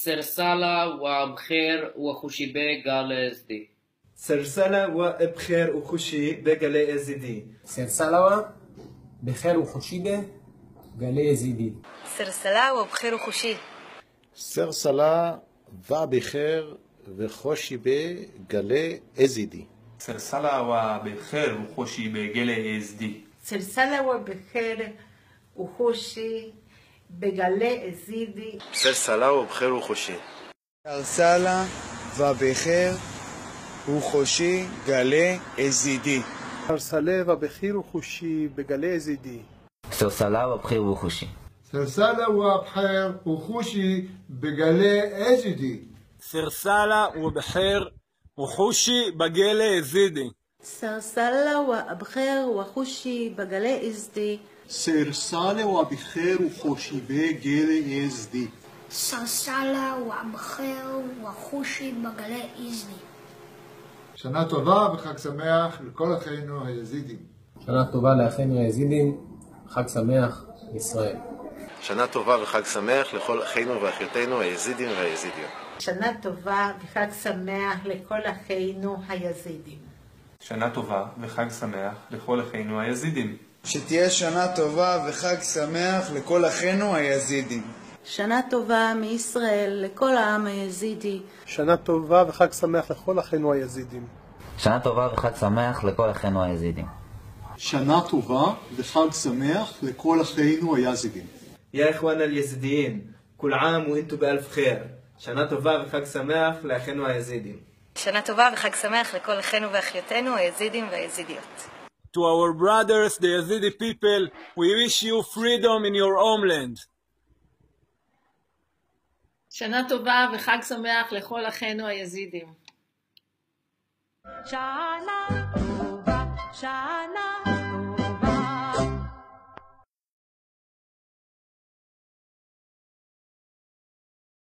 سرسالة وبخير وخوشي بقال ازدي. سرسالة وبخير وخوشي بقال ازدي. سرسالة بخير وخوشي بقال ازدي. سرسالة وبخير وخوشي. سرسالة وبخير وخوشي بقال ازدي. سرسالة وبخير وخوشي بقال ازدي. سرسالة وبخير وخوشي بقال ازدي. سرسالة وبخير وخوشي. سرسالة وبخير وخوشي بقال ازدي. سرسالة وبخير وخوشي بقال ازدي. سرسالة وبخير وخوشي. سرسالة وبخير وخوشي بقال ازدي. سرسالة وبخير وخوشي بقال ازدي. سرسالة وبخير وخوشي بقال ازدي. سرسالة وبخير وخوشي بقال ازدي. سرسالة وبخير وخوشي بقال ازدي. שנה טובה וחג שמח לכל אחינו היזידים. שנה טובה לאחינו היזידים, חג שמח ישראל. שנה טובה וחג שמח לכל אחינו ואחיותינו היזידים והיזידיות. שנה טובה וחג שמח לכל אחינו היזידים. שנה טובה וחג שמח לכל אחינו היזידים. שתהיה שנה טובה וחג שמח לכל אחינו היזידים. שנה טובה מישראל לכל העם היזידי. שנה טובה וחג שמח לכל אחינו היזידים. שנה טובה וחג שמח לכל אחינו היזידים. שנה טובה וחג שמח לכל אחינו היזידים. يا إخوانا اليزيديين كل عام وانتم بألف خير. شنا טובה וחג שמח לאחינו היזידים. שנה טובה וחג שמח לכל אחינו ואחיותינו היזידים והיזידיות. To our brothers, the Yazidi people, we wish you freedom in your homeland. שנה טובה וחג שמח לכל אחינו היזידים. שנה טובה, שנה